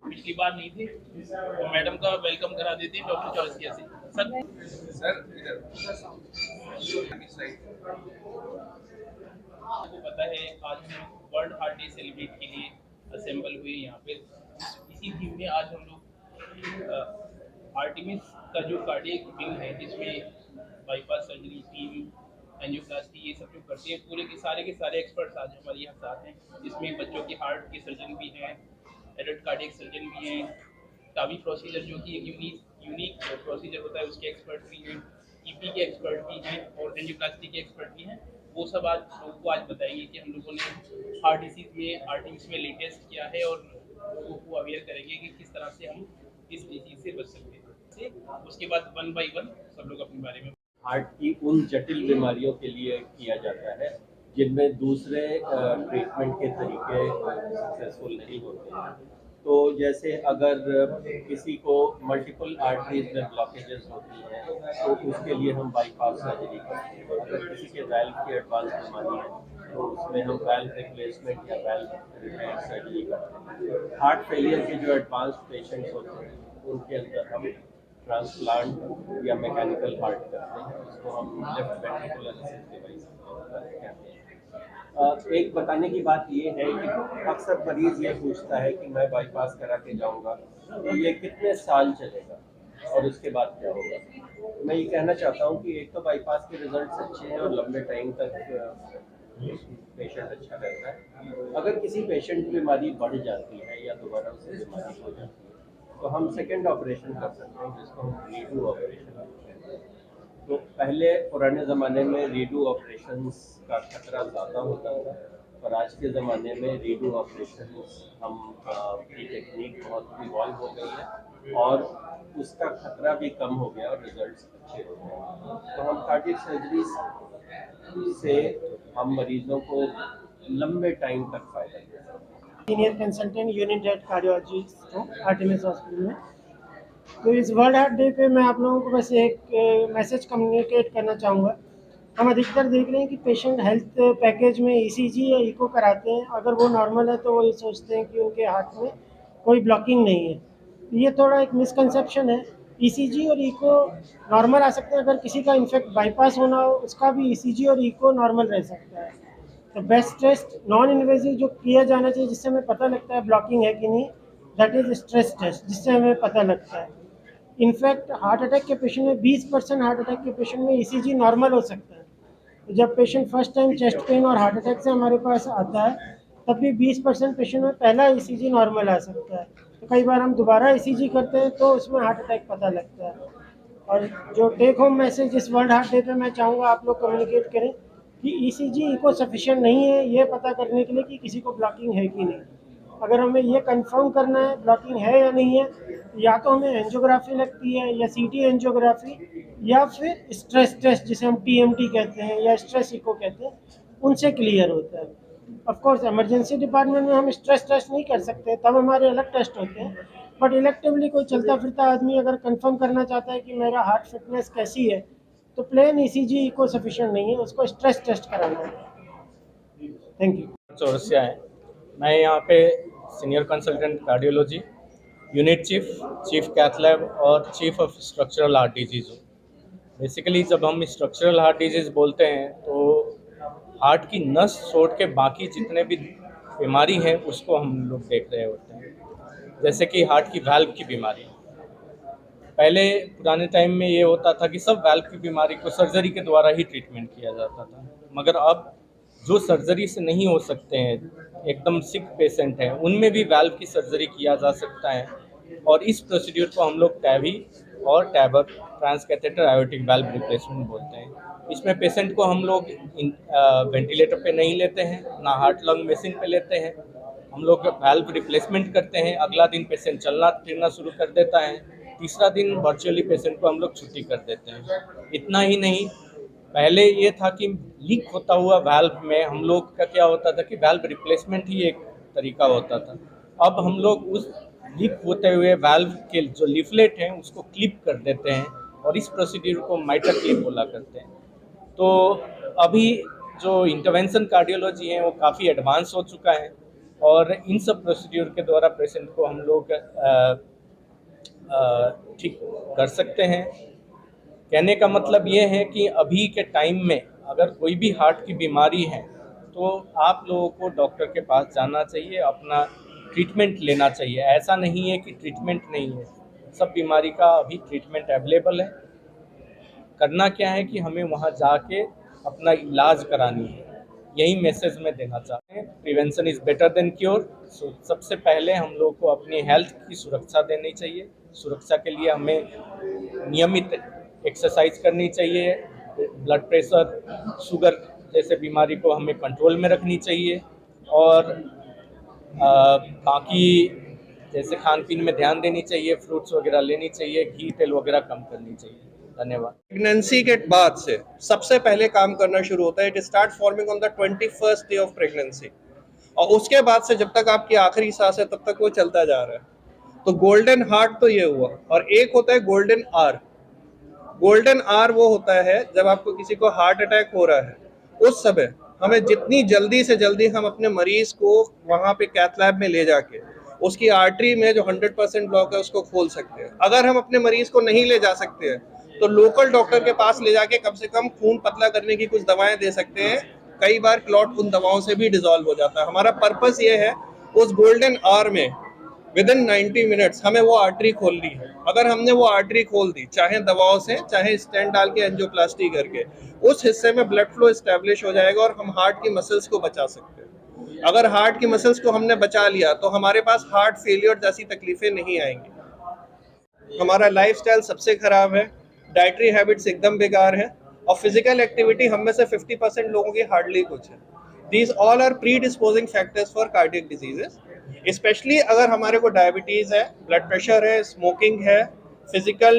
पिछली बार नहीं थी तो मैडम का वेलकम करा देते डॉक्टर चौरसिया से। सर आपको पता है आज हम वर्ल्ड हार्ट डे सेलिब्रेट के लिए असेंबल हुए यहाँ पे। इसी थीम में आज हम लोग आर्टिमिस का जो कार्डियक विंग है जिसमें बाईपास सर्जरी, टीम, एंजियोप्लास्टी ये सब जो करते हैं, पूरे के सारे एक्सपर्ट्स आज हमारे यहाँ साथ हैं। जिसमें बच्चों के हार्ट के सर्जन भी हैं, एडल्ट कार्डियक सर्जन भी हैं, टावी प्रोसीजर जो कि एक यूनिक प्रोसीजर होता है उसके एक्सपर्ट भी हैं, ईपी के एक्सपर्ट भी हैं और एंजियोप्लास्टी के एक्सपर्ट भी हैं। वो सब आज लोगों को आज बताएंगे कि हम लोगों ने हार्ट डिसीज में आर्टिमिस में लेटेस्ट किया है और लोगों को अवेयर करेंगे कि किस तरह से हम इस डिसीज से बच सकते हैं। उसके बाद 1 by 1 सब लोग अपने बारे में। हार्ट की उन जटिल बीमारियों के लिए किया जाता है जिनमें दूसरे ट्रीटमेंट के तरीके सक्सेसफुल नहीं होते हैं। तो जैसे अगर किसी को मल्टीपल आर्टरीज में ब्लॉकेजेस होती हैं तो उसके लिए हम बाईपास सर्जरी करते हैं। अगर किसी के वैल्व की एडवांस बीमारी है तो उसमें हम वैल्व रिप्लेसमेंट या वैल्व रिपेयर सर्जरी करते हैं। हार्ट फेलियर के जो एडवांस पेशेंट्स होते हैं उनके अंदर हम ट्रांसप्लांट या मैकेनिकल हार्ट करते हैं, उसको हम लेफ्ट वेंट्रिकुलर असिस्ट डिवाइस कहते हैं। एक बताने की बात ये है कि अक्सर मरीज ये पूछता है कि मैं बाईपास करा के जाऊंगा तो ये कितने साल चलेगा और उसके बाद क्या होगा। मैं ये कहना चाहता हूँ कि एक तो बाईपास के रिजल्ट्स अच्छे हैं और लंबे टाइम तक पेशेंट अच्छा रहता है। अगर किसी पेशेंट की बीमारी बढ़ जाती है या दोबारा उससे बीमारी हो जाती है तो हम सेकेंड ऑपरेशन कर सकते हैं जिसको हम रीडू ऑपरेशन कहते हैं। तो पहले पुराने ज़माने में रीडू ऑपरेशंस का खतरा ज़्यादा होता था और आज के ज़माने में रीडू ऑपरेशंस की टेक्निक बहुत इवॉल्व हो गई है और उसका खतरा भी कम हो गया और रिजल्ट्स अच्छे हो गए। तो हम कार्डियक सर्जरी से हम मरीजों को लंबे टाइम तक फ़ायदा देते हैं। Senior consultant unit head cardiologist हूँ आर्टिमिस हॉस्पिटल में। तो इस वर्ल्ड हार्ट डे पे मैं आप लोगों को बस एक मैसेज कम्युनिकेट करना चाहूँगा। हम अधिकतर देख रहे हैं कि पेशेंट हेल्थ पैकेज में ईसीजी या इको कराते हैं, अगर वो नॉर्मल है तो वो ये सोचते हैं कि उनके हार्ट में कोई ब्लॉकिंग नहीं है। ये थोड़ा एक मिसकंसेप्शन है। ईसीजी और इको नॉर्मल आ सकते हैं, अगर किसी का इनफेक्ट बाईपास होना हो उसका भी ईसीजी और इको नॉर्मल रह सकता है। तो बेस्ट टेस्ट नॉन इन्वेजिव जो किया जाना चाहिए जिससे हमें पता लगता है ब्लॉकिंग है कि नहीं, दैट इज स्ट्रेस टेस्ट जिससे हमें पता लगता है। इनफैक्ट हार्ट अटैक के पेशेंट में 20% हार्ट अटैक के पेशेंट में ईसीजी नॉर्मल हो सकता है। तो जब patient first time chest pain और हार्ट अटैक से हमारे पास आता है तब भी 20% पेशेंट में पहला ईसीजी नॉर्मल आ सकता है। तो कई बार हम दोबारा ईसीजी करते हैं तो उसमें हार्ट अटैक पता लगता है। और जो टेक होम मैसेज इस वर्ल्ड हार्ट डे पे मैं चाहूँगा आप लोग कम्युनिकेट करें कि ईसीजी इको सफिशिएंट नहीं है ये पता करने के लिए कि किसी को ब्लॉकिंग है कि नहीं। अगर हमें ये कंफर्म करना है ब्लॉकिंग है या नहीं है, या तो हमें एंजियोग्राफी लगती है या सीटी एंजियोग्राफी या फिर स्ट्रेस टेस्ट जिसे हम टीएमटी कहते हैं या स्ट्रेस इको कहते हैं, उनसे क्लियर होता है। ऑफ कोर्स इमरजेंसी डिपार्टमेंट में हम स्ट्रेस टेस्ट नहीं कर सकते, तब हमारे अलग टेस्ट होते हैं। बट इलेक्टिवली कोई चलता फिरता आदमी अगर कंफर्म करना चाहता है कि मेरा हार्ट फिटनेस कैसी है तो प्लेन ईसीजी इको सफिशिएंट नहीं है, उसको स्ट्रेस टेस्ट कराना है। Thank you. चौरसिया है, मैं यहाँ पे senior consultant cardiology, unit chief cath lab और chief of structural heart disease हूँ। बेसिकली जब हम स्ट्रक्चरल हार्ट डिजीज़ बोलते हैं तो हार्ट की नस छोड़ के बाकी जितने भी बीमारी हैं उसको हम लोग देख रहे होते हैं। जैसे कि हार्ट की वाल्व की बीमारी, पहले पुराने टाइम में ये होता था कि सब वाल्व की बीमारी को सर्जरी के द्वारा ही ट्रीटमेंट किया जाता था, मगर अब जो सर्जरी से नहीं हो सकते हैं, एकदम सिक पेशेंट हैं, उनमें भी वाल्व की सर्जरी किया जा सकता है। और इस प्रोसीड्यूर को हम लोग टैवी और Taber transcatheter aortic valve replacement बोलते हैं। इसमें पेशेंट को हम लोग वेंटिलेटर पे नहीं लेते हैं, ना हार्ट लंग मशीन पे लेते हैं, हम लोग वाल्व रिप्लेसमेंट करते हैं। अगला दिन पेशेंट चलना फिरना शुरू कर देता है, तीसरा दिन वर्चुअली पेशेंट को हम लोग छुट्टी कर देते हैं। इतना ही नहीं, पहले ये था कि लीक होता हुआ वाल्व में हम लोग का क्या होता था कि वाल्व रिप्लेसमेंट ही एक तरीका होता था। अब हम लोग उस लीक होते हुए वाल्व के जो लीफलेट हैं उसको क्लिप कर देते हैं और इस प्रोसीड्यूर को माइटर क्लिप बोला करते हैं। तो अभी जो इंटरवेंशन कार्डियोलॉजी है वो काफ़ी एडवांस हो चुका है और इन सब प्रोसीड्यूर के द्वारा पेशेंट को हम लोग ठीक कर सकते हैं। कहने का मतलब ये है कि अभी के टाइम में अगर कोई भी हार्ट की बीमारी है तो आप लोगों को डॉक्टर के पास जाना चाहिए, अपना ट्रीटमेंट लेना चाहिए। ऐसा नहीं है कि ट्रीटमेंट नहीं है, सब बीमारी का अभी ट्रीटमेंट अवेलेबल है। करना क्या है कि हमें वहाँ जाके अपना इलाज करानी है, यही मैसेज मैं देना चाहते हैं। Prevention is better than cure. सबसे पहले हम लोग को अपनी हेल्थ की सुरक्षा देनी चाहिए। सुरक्षा के लिए हमें नियमित एक्सरसाइज करनी चाहिए, ब्लड प्रेशर, शुगर जैसे बीमारी को हमें कंट्रोल में रखनी चाहिए और बाकी जैसे खान पीन में ध्यान देनी चाहिए, फ्रूट्स वगैरह लेनी चाहिए, घी तेल वगैरह कम करनी चाहिए। धन्यवाद। प्रेगनेंसी के बाद से सबसे पहले काम करना शुरू होता है। It start forming on the 21st day of pregnancy और उसके बाद से जब तक आपकी आखिरी सांस है तब तक वो चलता जा रहा है। तो गोल्डन हार्ट तो ये हुआ और एक होता है गोल्डन आर। गोल्डन आर वो होता है जब आपको किसी को हार्ट अटैक हो रहा है, उस समय हमें जितनी जल्दी से जल्दी हम अपने मरीज को वहां पे कैथ लैब में ले जाके उसकी आर्टरी में जो 100% ब्लॉक है उसको खोल सकते हैं। अगर हम अपने मरीज को नहीं ले जा सकते हैं तो लोकल डॉक्टर के पास ले जाके कम से कम खून पतला करने की कुछ दवाएं दे सकते हैं। कई बार क्लॉट उन दवाओं से भी डिसॉल्व हो जाता है। हमारा पर्पस ये है उस गोल्डन आवर में विदिन 90 मिनट्स हमें वो आर्टरी खोलनी है। अगर हमने वो आर्टरी खोल दी, चाहे दवाओं से चाहे स्टेंट डाल के एंजियोप्लास्टी करके, उस हिस्से में ब्लड फ्लो एस्टेब्लिश हो जाएगा और हम हार्ट की मसल्स को बचा सकते हैं। अगर हार्ट की मसल्स को हमने बचा लिया तो हमारे पास हार्ट फेलियर जैसी तकलीफें नहीं आएंगी। हमारा लाइफस्टाइल सबसे खराब है, डाइटरी हैबिट्स एकदम बेकार है और फिजिकल एक्टिविटी हम में से 50% लोगों की हार्डली कुछ है। These all are predisposing factors for cardiac diseases. Specially अगर हमारे को डायबिटीज है, ब्लड प्रेशर है, स्मोकिंग है, फिजिकल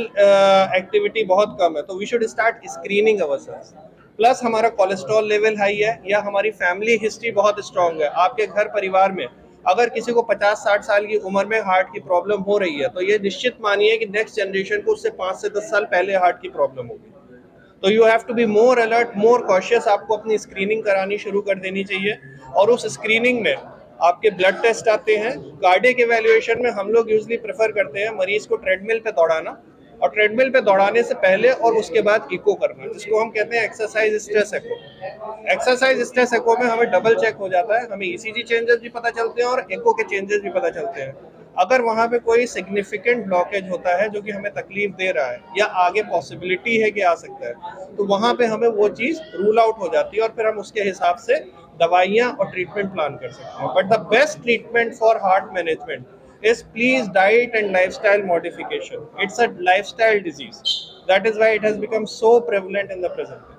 एक्टिविटी बहुत कम है, तो we should start screening ourselves. Plus हमारा कोलेस्ट्रॉल लेवल हाई है या हमारी फैमिली हिस्ट्री बहुत स्ट्रांग है। आपके घर परिवार में अगर किसी को 50-60 साल की उम्र में हार्ट की प्रॉब्लम हो रही है तो ये निश्चित मानिए कि नेक्स्ट जनरेशन को उससे 5 से 10 साल पहले हार्ट की प्रॉब्लम होगी। तो you have to be more alert, more cautious. आपको अपनी स्क्रीनिंग करानी शुरू कर देनी चाहिए और उस स्क्रीनिंग में आपके ब्लड टेस्ट आते हैं। कार्डियक इवैल्यूएशन में हम लोग यूजुअली प्रेफर करते हैं मरीज को ट्रेडमिल पे दौड़ाना और ट्रेडमिल पे दौड़ाने से पहले और उसके बाद इको करना, जिसको हम कहते हैं एक्सरसाइज स्ट्रेस एको। एक्सरसाइज स्ट्रेस एको में हमें डबल चेक हो जाता है, हमें ईसीजी चेंजेस भी पता चलते हैं और एको के चेंजेस भी पता चलते हैं। अगर वहाँ पे कोई सिग्निफिकेंट ब्लॉकेज होता है जो कि हमें तकलीफ दे रहा है या आगे पॉसिबिलिटी है कि आ सकता है, तो वहाँ पे हमें वो चीज़ रूल आउट हो जाती है और फिर हम उसके हिसाब से दवाइयाँ और ट्रीटमेंट प्लान कर सकते हैं। But the best treatment for heart management is please diet and lifestyle modification. It's a lifestyle disease. That is why it has become so prevalent in the present.